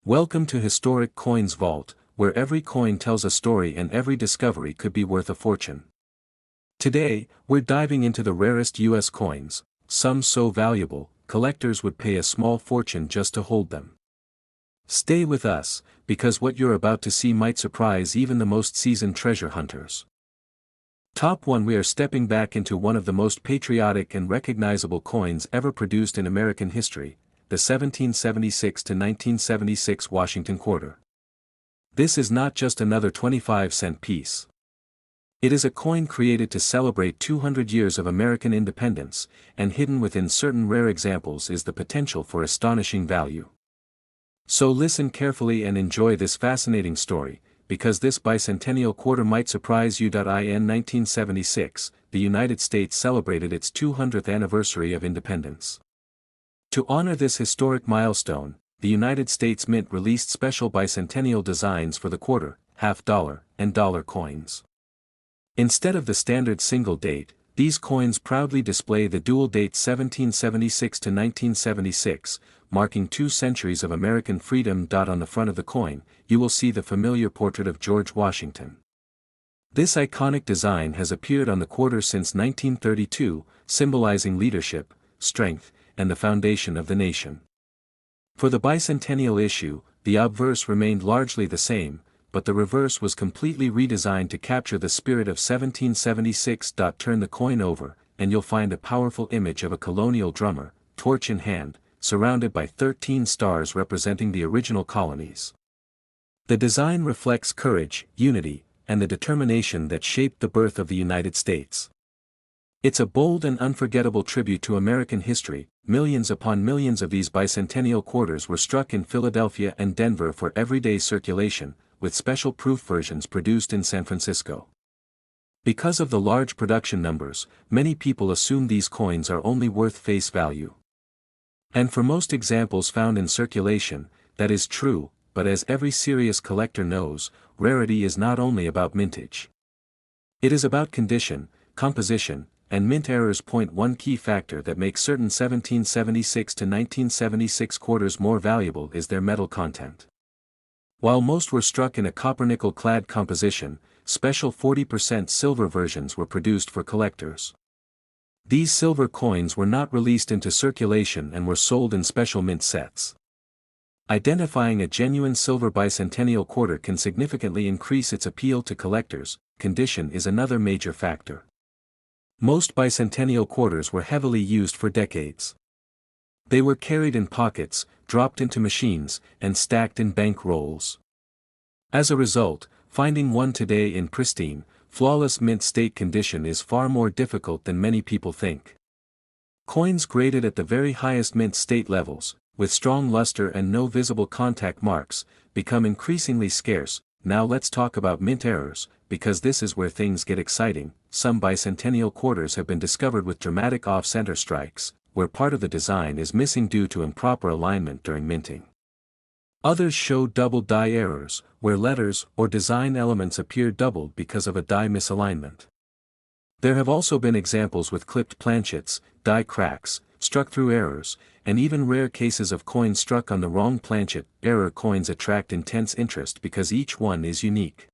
Welcome to Historic Coins Vault, where every coin tells a story and every discovery could be worth a fortune. Today, we're diving into the rarest U.S. coins, some so valuable, collectors would pay a small fortune just to hold them. Stay with us, because what you're about to see might surprise even the most seasoned treasure hunters. Top 1. We are stepping back into one of the most patriotic and recognizable coins ever produced in American history, the 1776 to 1976 Washington Quarter. This is not just another 25-cent piece. It is a coin created to celebrate 200 years of American independence, and hidden within certain rare examples is the potential for astonishing value. So listen carefully and enjoy this fascinating story, because this bicentennial quarter might surprise you. In 1976, the United States celebrated its 200th anniversary of independence. To honor this historic milestone, the United States Mint released special bicentennial designs for the quarter, half-dollar, and dollar coins. Instead of the standard single date, these coins proudly display the dual date 1776 to 1976, marking 2 centuries of American freedom. On the front of the coin, you will see the familiar portrait of George Washington. This iconic design has appeared on the quarter since 1932, symbolizing leadership, strength, and the foundation of the nation. For the bicentennial issue, the obverse remained largely the same, but the reverse was completely redesigned to capture the spirit of 1776. Turn the coin over, and you'll find a powerful image of a colonial drummer, torch in hand, surrounded by 13 stars representing the original colonies. The design reflects courage, unity, and the determination that shaped the birth of the United States. It's a bold and unforgettable tribute to American history. Millions upon millions of these bicentennial quarters were struck in Philadelphia and Denver for everyday circulation, with special proof versions produced in San Francisco. Because of the large production numbers, many people assume these coins are only worth face value. And for most examples found in circulation, that is true, but as every serious collector knows, rarity is not only about mintage. It is about condition, composition, and mint errors. One key factor that makes certain 1776 to 1976 quarters more valuable is their metal content. While most were struck in a copper-nickel clad composition, special 40% silver versions were produced for collectors. These silver coins were not released into circulation and were sold in special mint sets. Identifying a genuine silver bicentennial quarter can significantly increase its appeal to collectors. Condition is another major factor. Most bicentennial quarters were heavily used for decades. They were carried in pockets, dropped into machines, and stacked in bank rolls. As a result, finding one today in pristine, flawless mint state condition is far more difficult than many people think. Coins graded at the very highest mint state levels, with strong luster and no visible contact marks, become increasingly scarce. Now let's talk about mint errors, because this is where things get exciting. Some bicentennial quarters have been discovered with dramatic off-center strikes, where part of the design is missing due to improper alignment during minting. Others show double die errors, where letters or design elements appear doubled because of a die misalignment. There have also been examples with clipped planchets, die cracks, struck-through errors, and even rare cases of coins struck on the wrong planchet. Error coins attract intense interest because each one is unique.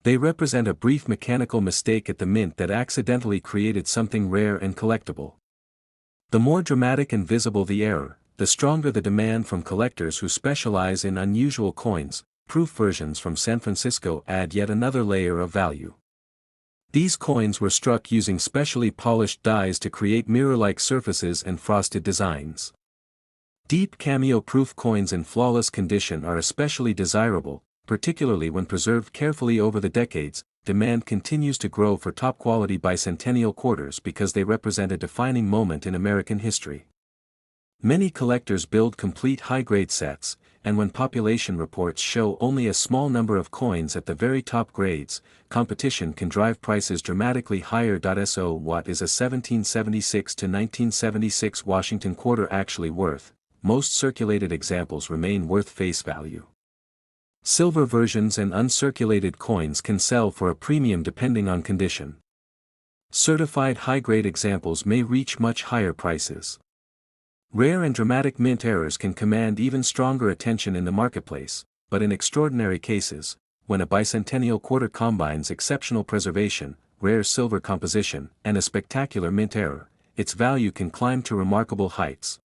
They represent a brief mechanical mistake at the mint that accidentally created something rare and collectible. The more dramatic and visible the error, the stronger the demand from collectors who specialize in unusual coins. Proof versions from San Francisco add yet another layer of value. These coins were struck using specially polished dies to create mirror-like surfaces and frosted designs. Deep cameo-proof coins in flawless condition are especially desirable, particularly when preserved carefully over the decades. Demand continues to grow for top-quality bicentennial quarters because they represent a defining moment in American history. Many collectors build complete high-grade sets, and when population reports show only a small number of coins at the very top grades, competition can drive prices dramatically higher. So what is a 1776 to 1976 Washington Quarter actually worth? Most circulated examples remain worth face value. Silver versions and uncirculated coins can sell for a premium depending on condition. Certified high-grade examples may reach much higher prices. Rare and dramatic mint errors can command even stronger attention in the marketplace, but in extraordinary cases, when a bicentennial quarter combines exceptional preservation, rare silver composition, and a spectacular mint error, its value can climb to remarkable heights.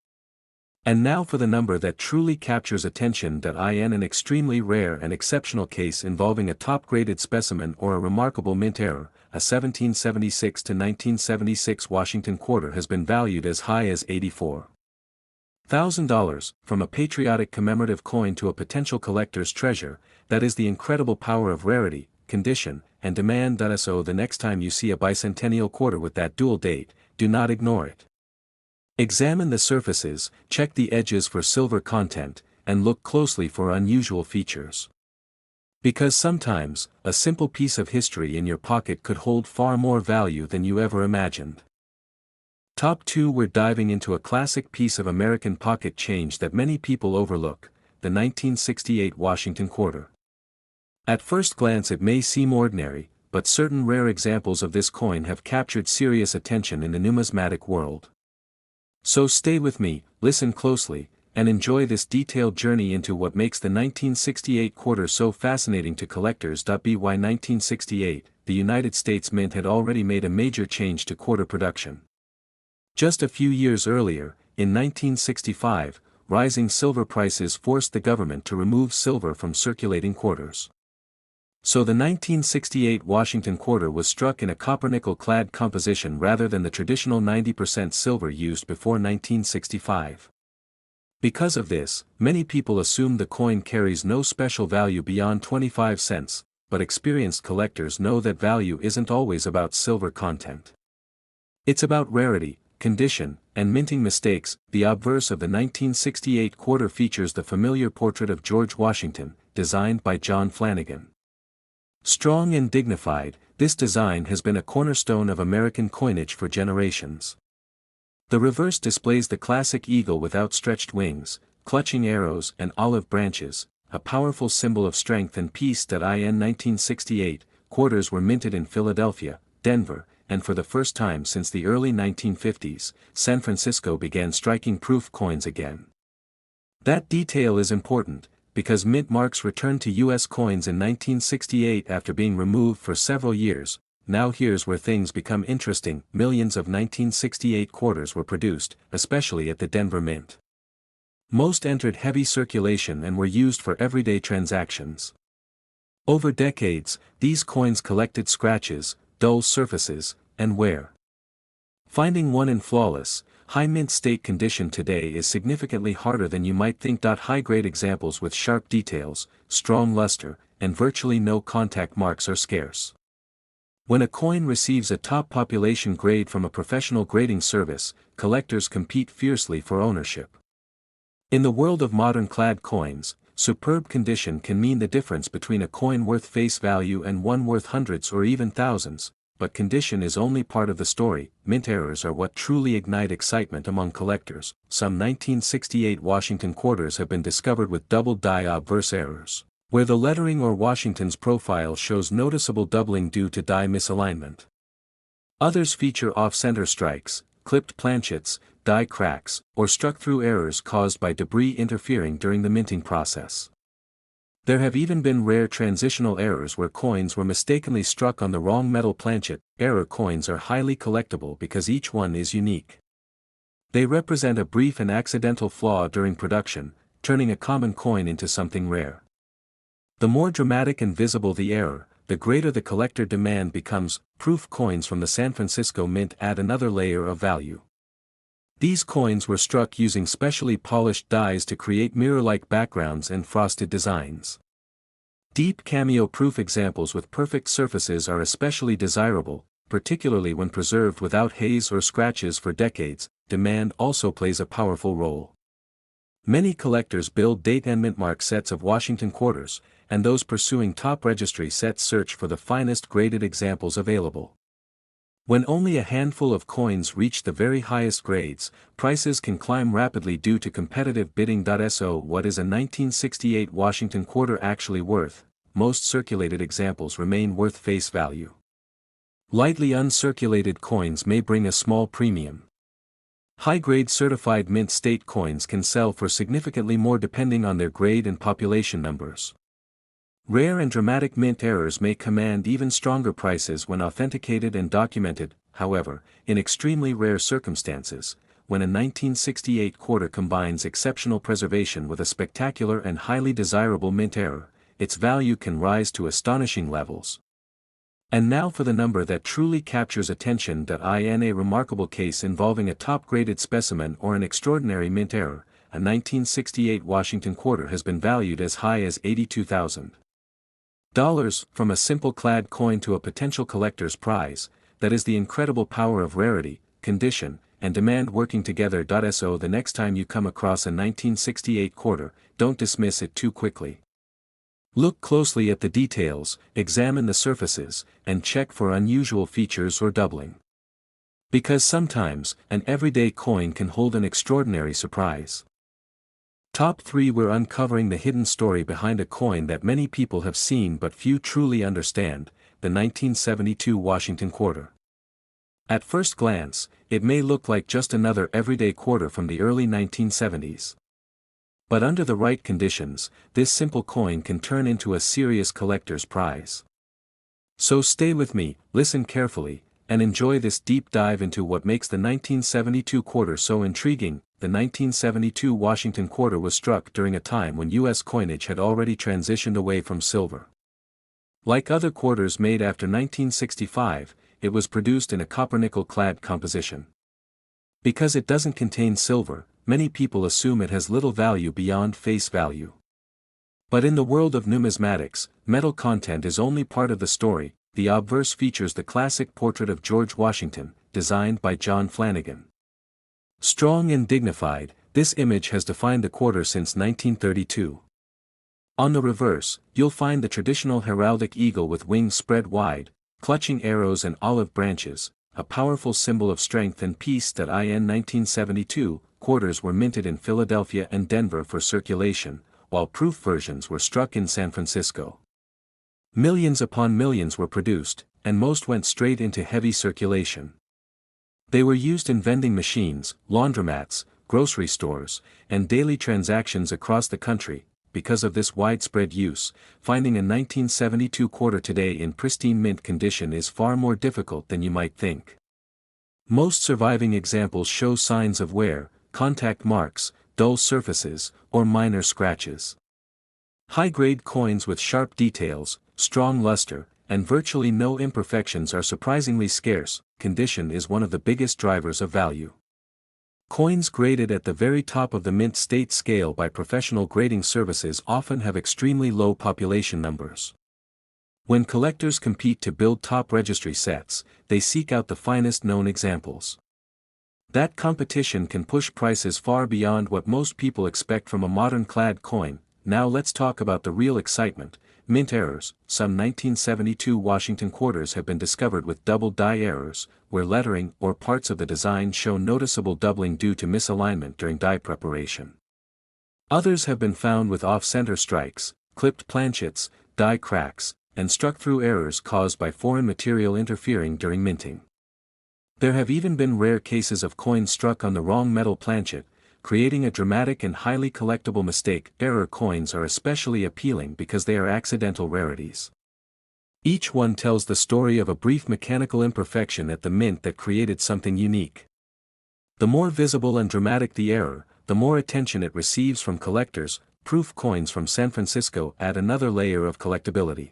And now for the number that truly captures attention. In an extremely rare and exceptional case involving a top-graded specimen or a remarkable mint error, a 1776 to 1976 Washington quarter has been valued as high as $84,000, from a patriotic commemorative coin to a potential collector's treasure. That is the incredible power of rarity, condition, and demand. So the next time you see a bicentennial quarter with that dual date, do not ignore it. Examine the surfaces, check the edges for silver content, and look closely for unusual features. Because sometimes, a simple piece of history in your pocket could hold far more value than you ever imagined. Top 2. We're diving into a classic piece of American pocket change that many people overlook, the 1968 Washington Quarter. At first glance it may seem ordinary, but certain rare examples of this coin have captured serious attention in the numismatic world. So stay with me, listen closely, and enjoy this detailed journey into what makes the 1968 quarter so fascinating to collectors. By 1968, the United States Mint had already made a major change to quarter production. Just a few years earlier, in 1965, rising silver prices forced the government to remove silver from circulating quarters. So the 1968 Washington quarter was struck in a copper-nickel-clad composition rather than the traditional 90% silver used before 1965. Because of this, many people assume the coin carries no special value beyond 25 cents, but experienced collectors know that value isn't always about silver content. It's about rarity, condition, and minting mistakes. The obverse of the 1968 quarter features the familiar portrait of George Washington, designed by John Flanagan. Strong and dignified, this design has been a cornerstone of American coinage for generations. The reverse displays the classic eagle with outstretched wings, clutching arrows and olive branches, a powerful symbol of strength and peace. In 1968, quarters were minted in Philadelphia, Denver, and for the first time since the early 1950s, San Francisco began striking proof coins again. That detail is important, because mint marks returned to U.S. coins in 1968 after being removed for several years. Now here's where things become interesting. Millions of 1968 quarters were produced, especially at the Denver Mint. Most entered heavy circulation and were used for everyday transactions. Over decades, these coins collected scratches, dull surfaces, and wear. Finding one in flawless, high mint state condition today is significantly harder than you might think. High-grade examples with sharp details, strong luster, and virtually no contact marks are scarce. When a coin receives a top population grade from a professional grading service, collectors compete fiercely for ownership. In the world of modern clad coins, superb condition can mean the difference between a coin worth face value and one worth hundreds or even thousands. But condition is only part of the story. Mint errors are what truly ignite excitement among collectors. Some 1968 Washington quarters have been discovered with double die obverse errors, where the lettering or Washington's profile shows noticeable doubling due to die misalignment. Others feature off-center strikes, clipped planchets, die cracks, or struck-through errors caused by debris interfering during the minting process. There have even been rare transitional errors where coins were mistakenly struck on the wrong metal planchet. Error coins are highly collectible because each one is unique. They represent a brief and accidental flaw during production, turning a common coin into something rare. The more dramatic and visible the error, the greater the collector demand becomes. Proof coins from the San Francisco Mint add another layer of value. These coins were struck using specially polished dies to create mirror-like backgrounds and frosted designs. Deep cameo-proof examples with perfect surfaces are especially desirable, particularly when preserved without haze or scratches for decades. Demand also plays a powerful role. Many collectors build date and mint mark sets of Washington quarters, and those pursuing top registry sets search for the finest graded examples available. When only a handful of coins reach the very highest grades, prices can climb rapidly due to competitive bidding. So what is a 1968 Washington quarter actually worth? Most circulated examples remain worth face value. Lightly uncirculated coins may bring a small premium. High-grade certified mint state coins can sell for significantly more depending on their grade and population numbers. Rare and dramatic mint errors may command even stronger prices when authenticated and documented. However, in extremely rare circumstances, when a 1968 quarter combines exceptional preservation with a spectacular and highly desirable mint error, its value can rise to astonishing levels. And now for the number that truly captures attention. In a remarkable case involving a top-graded specimen or an extraordinary mint error, a 1968 Washington quarter has been valued as high as $82,000. From a simple clad coin to a potential collector's prize, that is the incredible power of rarity, condition, and demand working together. So the next time you come across a 1968 quarter, don't dismiss it too quickly. Look closely at the details, examine the surfaces, and check for unusual features or doubling. Because sometimes, an everyday coin can hold an extraordinary surprise. Top 3. We're uncovering the hidden story behind a coin that many people have seen but few truly understand, the 1972 Washington Quarter. At first glance, it may look like just another everyday quarter from the early 1970s. But under the right conditions, this simple coin can turn into a serious collector's prize. So stay with me, listen carefully, and enjoy this deep dive into what makes the 1972 quarter so intriguing. The 1972 Washington quarter was struck during a time when U.S. coinage had already transitioned away from silver. Like other quarters made after 1965, it was produced in a copper-nickel clad composition. Because it doesn't contain silver, many people assume it has little value beyond face value. But in the world of numismatics, metal content is only part of the story. The obverse features the classic portrait of George Washington, designed by John Flanagan. Strong and dignified, this image has defined the quarter since 1932. On the reverse, you'll find the traditional heraldic eagle with wings spread wide, clutching arrows and olive branches, a powerful symbol of strength and peace. In 1972, quarters were minted in Philadelphia and Denver for circulation, while proof versions were struck in San Francisco. Millions upon millions were produced, and most went straight into heavy circulation. They were used in vending machines, laundromats, grocery stores, and daily transactions across the country. Because of this widespread use, finding a 1972 quarter today in pristine mint condition is far more difficult than you might think. Most surviving examples show signs of wear, contact marks, dull surfaces, or minor scratches. High-grade coins with sharp details, strong luster, and virtually no imperfections are surprisingly scarce. Condition is one of the biggest drivers of value. Coins graded at the very top of the mint state scale by professional grading services often have extremely low population numbers. When collectors compete to build top registry sets, they seek out the finest known examples. That competition can push prices far beyond what most people expect from a modern clad coin. Now let's talk about the real excitement, mint errors. Some 1972 Washington quarters have been discovered with double die errors, where lettering or parts of the design show noticeable doubling due to misalignment during die preparation. Others have been found with off-center strikes, clipped planchets, die cracks, and struck-through errors caused by foreign material interfering during minting. There have even been rare cases of coins struck on the wrong metal planchet, creating a dramatic and highly collectible mistake. Error coins are especially appealing because they are accidental rarities. Each one tells the story of a brief mechanical imperfection at the mint that created something unique. The more visible and dramatic the error, the more attention it receives from collectors. Proof coins from San Francisco add another layer of collectability.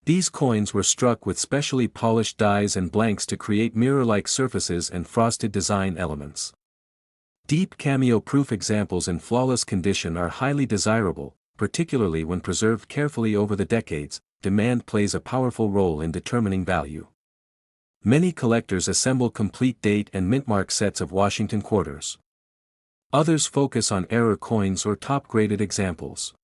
These coins were struck with specially polished dies and blanks to create mirror-like surfaces and frosted design elements. Deep cameo-proof examples in flawless condition are highly desirable, particularly when preserved carefully over the decades. Demand plays a powerful role in determining value. Many collectors assemble complete date and mintmark sets of Washington quarters. Others focus on error coins or top-graded examples.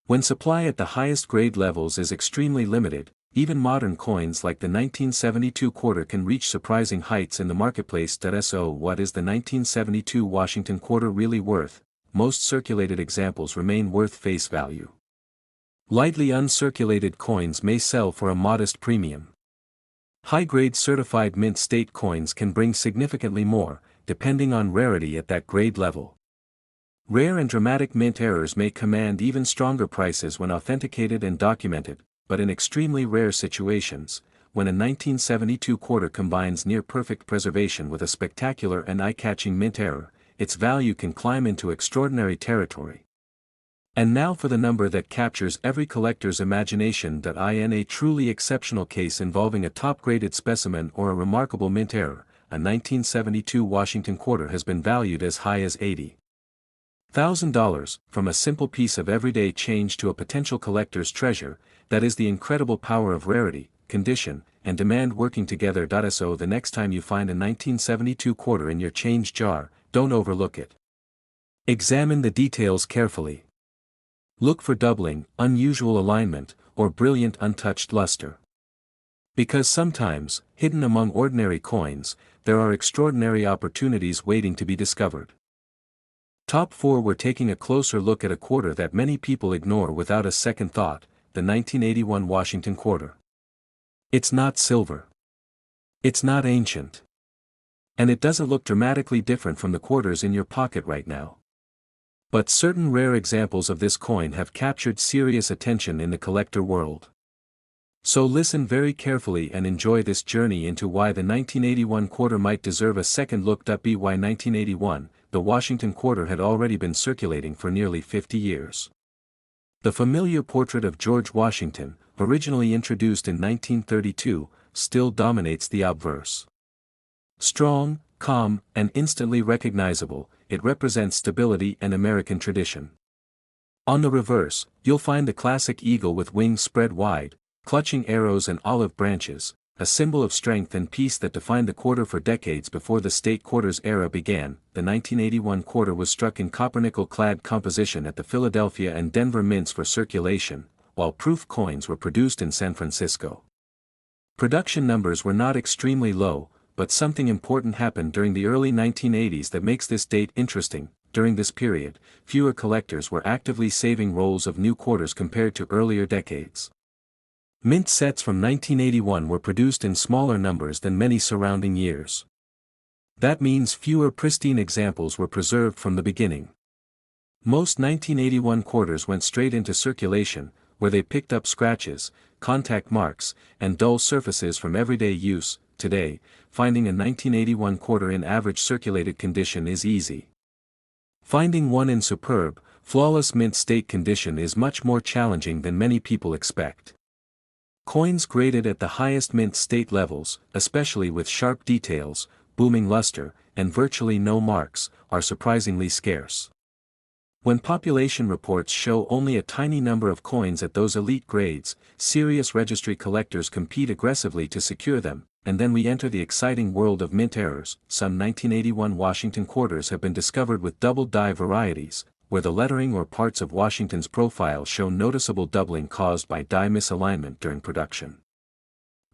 When supply at the highest grade levels is extremely limited, even modern coins like the 1972 quarter can reach surprising heights in the marketplace. So what is the 1972 Washington quarter really worth? Most circulated examples remain worth face value. Lightly uncirculated coins may sell for a modest premium. High-grade certified mint state coins can bring significantly more. depending on rarity at that grade level. Rare and dramatic mint errors may command even stronger prices when authenticated and documented, but in extremely rare situations, when a 1972 quarter combines near-perfect preservation with a spectacular and eye-catching mint error, its value can climb into extraordinary territory. And now for the number that captures every collector's imagination, in a truly exceptional case involving a top-graded specimen or a remarkable mint error, a 1972 Washington quarter has been valued as high as $80,000, from a simple piece of everyday change to a potential collector's treasure. That is the incredible power of rarity, condition, and demand working together. So the next time you find a 1972 quarter in your change jar, don't overlook it. Examine the details carefully. Look for doubling, unusual alignment, or brilliant untouched luster. Because sometimes, hidden among ordinary coins, there are extraordinary opportunities waiting to be discovered. Top 4. We're taking a closer look at a quarter that many people ignore without a second thought, the 1981 Washington quarter. It's not silver. It's not ancient. And it doesn't look dramatically different from the quarters in your pocket right now. But certain rare examples of this coin have captured serious attention in the collector world. So listen very carefully and enjoy this journey into why the 1981 quarter might deserve a second look. By 1981, the Washington quarter had already been circulating for nearly 50 years. The familiar portrait of George Washington, originally introduced in 1932, still dominates the obverse. Strong, calm, and instantly recognizable, it represents stability and American tradition. On the reverse, you'll find the classic eagle with wings spread wide, clutching arrows and olive branches, a symbol of strength and peace that defined the quarter for decades before the state quarters era began. The 1981 quarter was struck in copper-nickel-clad composition at the Philadelphia and Denver mints for circulation, while proof coins were produced in San Francisco. Production numbers were not extremely low, but something important happened during the early 1980s that makes this date interesting. During this period, fewer collectors were actively saving rolls of new quarters compared to earlier decades. Mint sets from 1981 were produced in smaller numbers than many surrounding years. That means fewer pristine examples were preserved from the beginning. Most 1981 quarters went straight into circulation, where they picked up scratches, contact marks, and dull surfaces from everyday use. Today, finding a 1981 quarter in average circulated condition is easy. Finding one in superb, flawless mint state condition is much more challenging than many people expect. Coins graded at the highest mint state levels, especially with sharp details, booming luster, and virtually no marks, are surprisingly scarce. When population reports show only a tiny number of coins at those elite grades, serious registry collectors compete aggressively to secure them, and then we enter the exciting world of mint errors. Some 1981 Washington quarters have been discovered with double die varieties, where the lettering or parts of Washington's profile show noticeable doubling caused by die misalignment during production.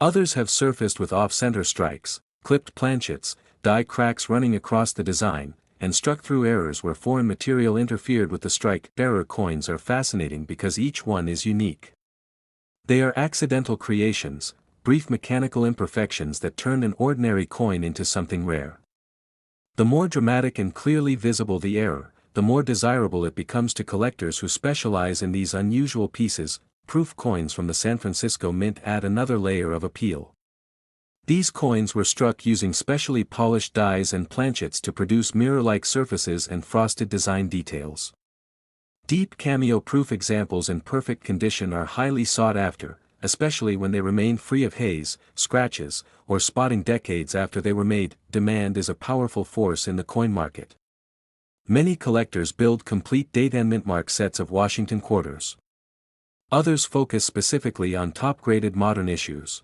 Others have surfaced with off-center strikes, clipped planchets, die cracks running across the design, and struck-through errors where foreign material interfered with the strike. Error coins are fascinating because each one is unique. They are accidental creations, brief mechanical imperfections that turn an ordinary coin into something rare. The more dramatic and clearly visible the error, the more desirable it becomes to collectors who specialize in these unusual pieces. Proof coins from the San Francisco Mint add another layer of appeal. These coins were struck using specially polished dies and planchets to produce mirror-like surfaces and frosted design details. Deep cameo-proof examples in perfect condition are highly sought after, especially when they remain free of haze, scratches, or spotting decades after they were made. Demand is a powerful force in the coin market. Many collectors build complete date and mintmark sets of Washington quarters. Others focus specifically on top-graded modern issues.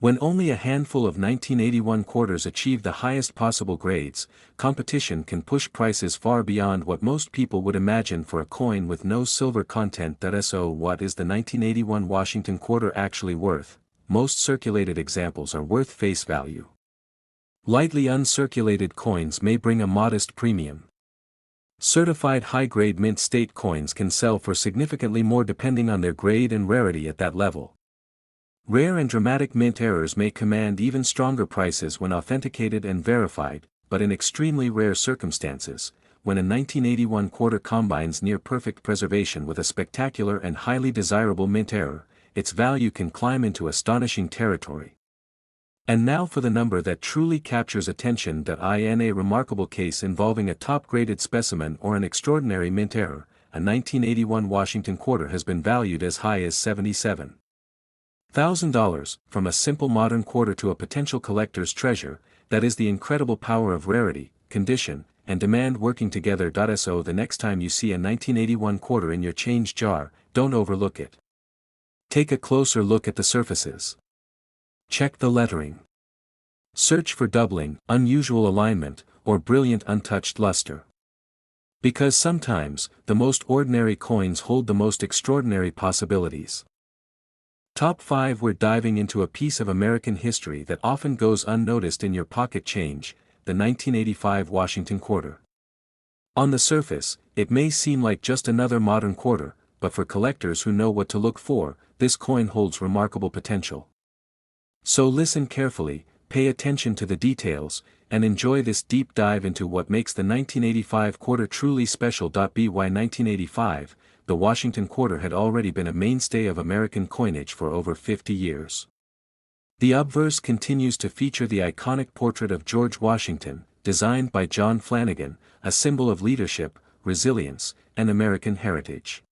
When only a handful of 1981 quarters achieve the highest possible grades, competition can push prices far beyond what most people would imagine for a coin with no silver content. So what is the 1981 Washington quarter actually worth? Most circulated examples are worth face value. Lightly uncirculated coins may bring a modest premium. Certified high-grade mint state coins can sell for significantly more depending on their grade and rarity at that level. Rare and dramatic mint errors may command even stronger prices when authenticated and verified. but in extremely rare circumstances, when a 1981 quarter combines near-perfect preservation with a spectacular and highly desirable mint error, its value can climb into astonishing territory. And now for the number that truly captures attention. In a remarkable case involving a top-graded specimen or an extraordinary mint error, a 1981 Washington quarter has been valued as high as $77,000, from a simple modern quarter to a potential collector's treasure. That is the incredible power of rarity, condition, and demand working together. So the next time you see a 1981 quarter in your change jar, don't overlook it. Take a closer look at the surfaces. Check the lettering. Search for doubling, unusual alignment, or brilliant untouched luster. Because sometimes, the most ordinary coins hold the most extraordinary possibilities. Top 5. We're diving into a piece of American history that often goes unnoticed in your pocket change, the 1985 Washington quarter. On the surface, it may seem like just another modern quarter, but for collectors who know what to look for, this coin holds remarkable potential. So listen carefully, pay attention to the details, and enjoy this deep dive into what makes the 1985 quarter truly special. By 1985, the Washington quarter had already been a mainstay of American coinage for over 50 years. The obverse continues to feature the iconic portrait of George Washington, designed by John Flanagan, a symbol of leadership, resilience, and American heritage.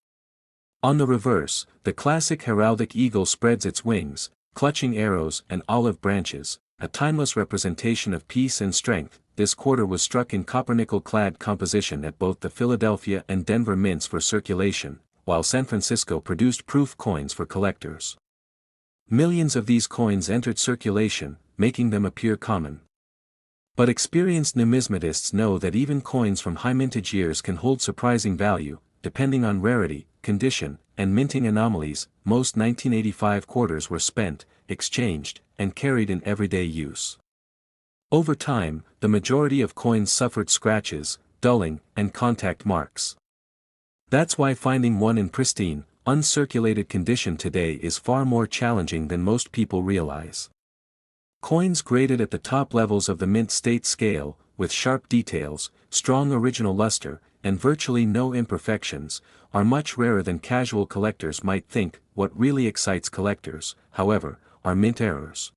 On the reverse, the classic heraldic eagle spreads its wings, clutching arrows and olive branches, a timeless representation of peace and strength. This quarter was struck in copper-nickel-clad composition at both the Philadelphia and Denver mints for circulation, while San Francisco produced proof coins for collectors. Millions of these coins entered circulation, making them appear common. But experienced numismatists know that even coins from high mintage years can hold surprising value, depending on rarity, condition, and minting anomalies. Most 1985 quarters were spent, exchanged, and carried in everyday use. Over time, the majority of coins suffered scratches, dulling, and contact marks. That's why finding one in pristine, uncirculated condition today is far more challenging than most people realize. Coins graded at the top levels of the mint state scale, with sharp details, strong original luster, and virtually no imperfections, are much rarer than casual collectors might think. What really excites collectors, however, are mint errors.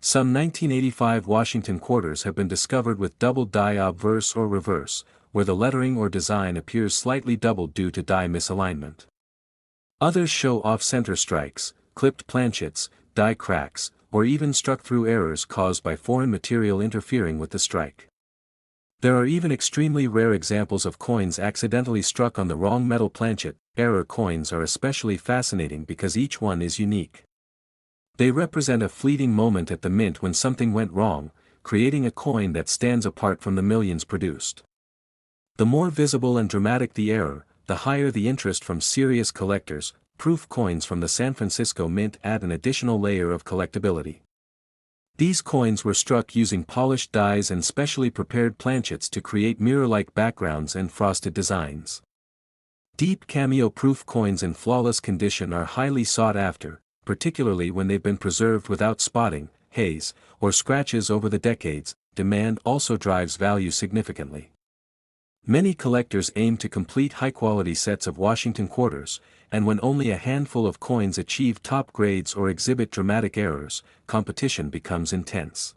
Some 1985 Washington quarters have been discovered with double die obverse or reverse, where the lettering or design appears slightly doubled due to die misalignment. Others show off-center strikes, clipped planchets, die cracks, or even struck-through errors caused by foreign material interfering with the strike. There are even extremely rare examples of coins accidentally struck on the wrong metal planchet. Error coins are especially fascinating because each one is unique. They represent a fleeting moment at the mint when something went wrong, creating a coin that stands apart from the millions produced. The more visible and dramatic the error, the higher the interest from serious collectors. Proof coins from the San Francisco Mint add an additional layer of collectability. These coins were struck using polished dies and specially prepared planchets to create mirror-like backgrounds and frosted designs. Deep cameo-proof coins in flawless condition are highly sought after, particularly when they've been preserved without spotting, haze, or scratches over the decades. Demand also drives value significantly. Many collectors aim to complete high-quality sets of Washington quarters, and when only a handful of coins achieve top grades or exhibit dramatic errors, competition becomes intense.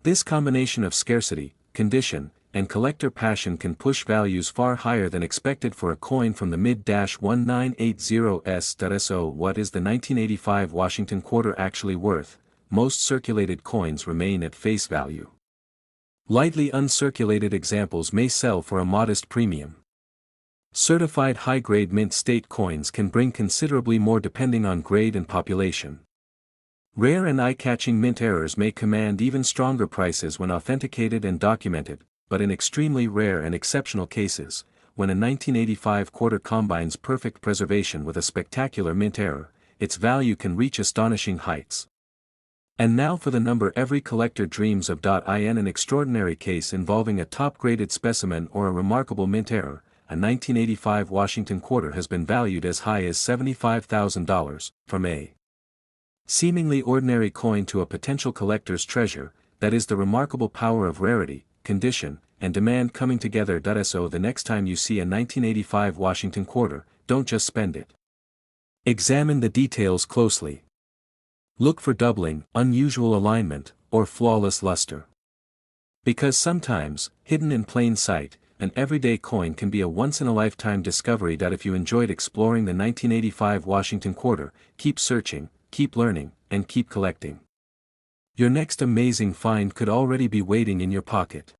This combination of scarcity, condition, and collector passion can push values far higher than expected for a coin from the mid-1980s. So what is the 1985 Washington quarter actually worth? Most circulated coins remain at face value. Lightly uncirculated examples may sell for a modest premium. Certified high-grade mint state coins can bring considerably more depending on grade and population. Rare and eye-catching mint errors may command even stronger prices when authenticated and documented, but in extremely rare and exceptional cases, when a 1985 quarter combines perfect preservation with a spectacular mint error, its value can reach astonishing heights. And now for the number every collector dreams of. In an extraordinary case involving a top-graded specimen or a remarkable mint error, a 1985 Washington quarter has been valued as high as $75,000, from a seemingly ordinary coin to a potential collector's treasure. that is the remarkable power of rarity, condition, and demand coming together. So the next time you see a 1985 Washington Quarter, don't just spend it. Examine the details closely. Look for doubling, unusual alignment, or flawless luster. Because sometimes, hidden in plain sight, an everyday coin can be a once-in-a-lifetime discovery. If you enjoyed exploring the 1985 Washington Quarter, keep searching, keep learning, and keep collecting. Your next amazing find could already be waiting in your pocket.